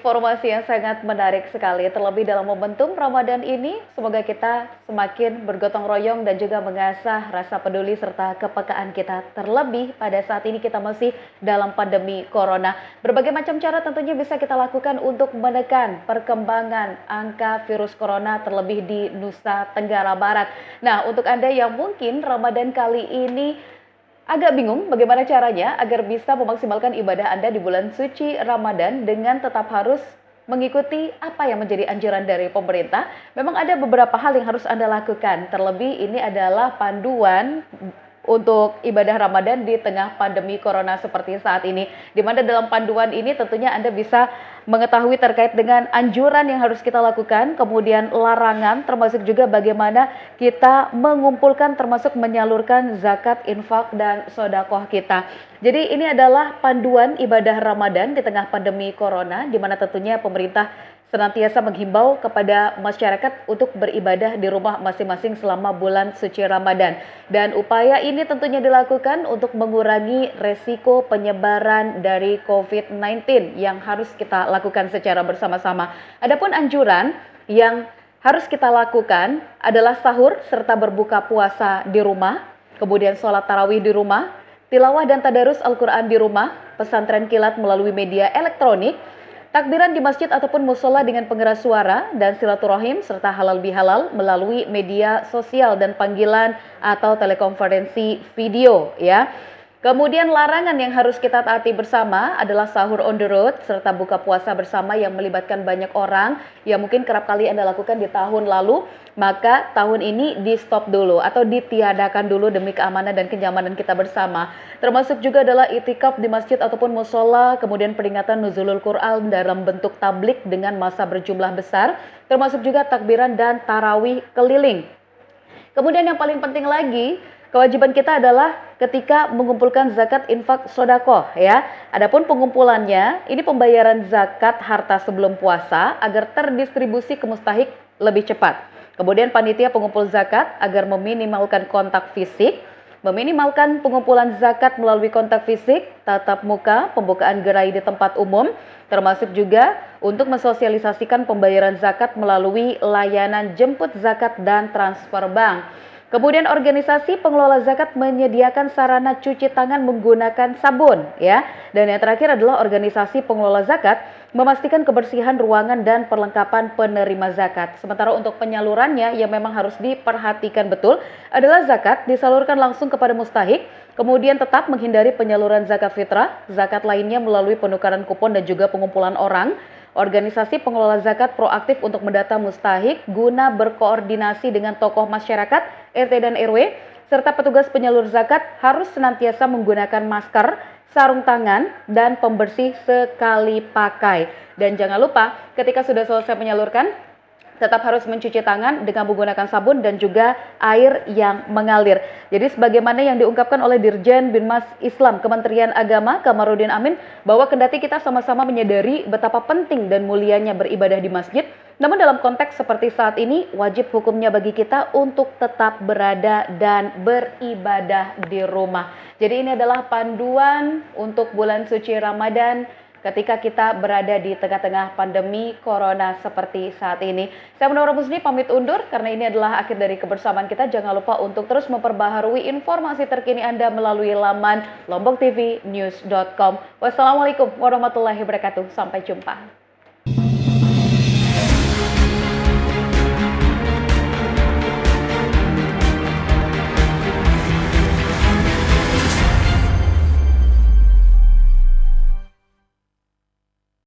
informasi yang sangat menarik sekali. Terlebih dalam momentum Ramadan ini, semoga kita semakin bergotong royong dan juga mengasah rasa peduli serta kepekaan kita. Terlebih pada saat ini kita masih dalam pandemi corona. Berbagai macam cara tentunya bisa kita lakukan untuk menekan perkembangan angka virus corona terlebih di Nusa Tenggara Barat. Nah, untuk Anda yang mungkin Ramadan kali ini agak bingung bagaimana caranya agar bisa memaksimalkan ibadah Anda di bulan suci Ramadan dengan tetap harus mengikuti apa yang menjadi anjuran dari pemerintah. Memang ada beberapa hal yang harus Anda lakukan. Terlebih ini adalah panduan untuk ibadah Ramadan di tengah pandemi corona seperti saat ini. Di mana dalam panduan ini tentunya Anda bisa mengetahui terkait dengan anjuran yang harus kita lakukan, kemudian larangan, termasuk juga bagaimana kita mengumpulkan termasuk menyalurkan zakat, infak, dan sodakoh kita. Jadi ini adalah panduan ibadah Ramadan di tengah pandemi corona, di mana tentunya pemerintah senantiasa menghimbau kepada masyarakat untuk beribadah di rumah masing-masing selama bulan suci Ramadan. Dan upaya ini tentunya dilakukan untuk mengurangi resiko penyebaran dari COVID-19 yang harus kita lakukan secara bersama-sama. Adapun anjuran yang harus kita lakukan adalah sahur serta berbuka puasa di rumah, kemudian sholat tarawih di rumah, tilawah dan tadarus Al-Quran di rumah, pesantren kilat melalui media elektronik, takbiran di masjid ataupun musola dengan pengeras suara, dan silaturahim serta halal bihalal melalui media sosial dan panggilan atau telekonferensi video ya. Kemudian larangan yang harus kita taati bersama adalah sahur on the road serta buka puasa bersama yang melibatkan banyak orang yang mungkin kerap kali Anda lakukan di tahun lalu, maka tahun ini di stop dulu atau ditiadakan dulu demi keamanan dan kenyamanan kita bersama. Termasuk juga adalah itikaf di masjid ataupun musola, kemudian peringatan nuzulul Quran dalam bentuk tablik dengan masa berjumlah besar, termasuk juga takbiran dan tarawih keliling. Kemudian yang paling penting lagi, kewajiban kita adalah ketika mengumpulkan zakat, infak, sodakoh ya. Adapun pengumpulannya, ini pembayaran zakat harta sebelum puasa agar terdistribusi ke mustahik lebih cepat. Kemudian panitia pengumpul zakat agar meminimalkan kontak fisik, meminimalkan pengumpulan zakat melalui kontak fisik, tatap muka, pembukaan gerai di tempat umum, termasuk juga untuk mensosialisasikan pembayaran zakat melalui layanan jemput zakat dan transfer bank. Kemudian organisasi pengelola zakat menyediakan sarana cuci tangan menggunakan sabun ya. Dan yang terakhir adalah organisasi pengelola zakat memastikan kebersihan ruangan dan perlengkapan penerima zakat. Sementara untuk penyalurannya yang memang harus diperhatikan betul adalah zakat disalurkan langsung kepada mustahik, kemudian tetap menghindari penyaluran zakat fitrah, zakat lainnya melalui penukaran kupon dan juga pengumpulan orang. Organisasi pengelola zakat proaktif untuk mendata mustahik guna berkoordinasi dengan tokoh masyarakat, RT dan RW, serta petugas penyalur zakat harus senantiasa menggunakan masker, sarung tangan, dan pembersih sekali pakai. Dan jangan lupa ketika sudah selesai menyalurkan, tetap harus mencuci tangan dengan menggunakan sabun dan juga air yang mengalir. Jadi sebagaimana yang diungkapkan oleh Dirjen Binmas Islam Kementerian Agama Kamarudin Amin, bahwa kendati kita sama-sama menyadari betapa penting dan mulianya beribadah di masjid, namun dalam konteks seperti saat ini wajib hukumnya bagi kita untuk tetap berada dan beribadah di rumah. Jadi ini adalah panduan untuk bulan suci Ramadan ketika kita berada di tengah-tengah pandemi corona seperti saat ini. Saya Menora Musni pamit undur karena ini adalah akhir dari kebersamaan kita. Jangan lupa untuk terus memperbaharui informasi terkini Anda melalui laman lomboktvnews.com. Wassalamualaikum warahmatullahi wabarakatuh. Sampai jumpa.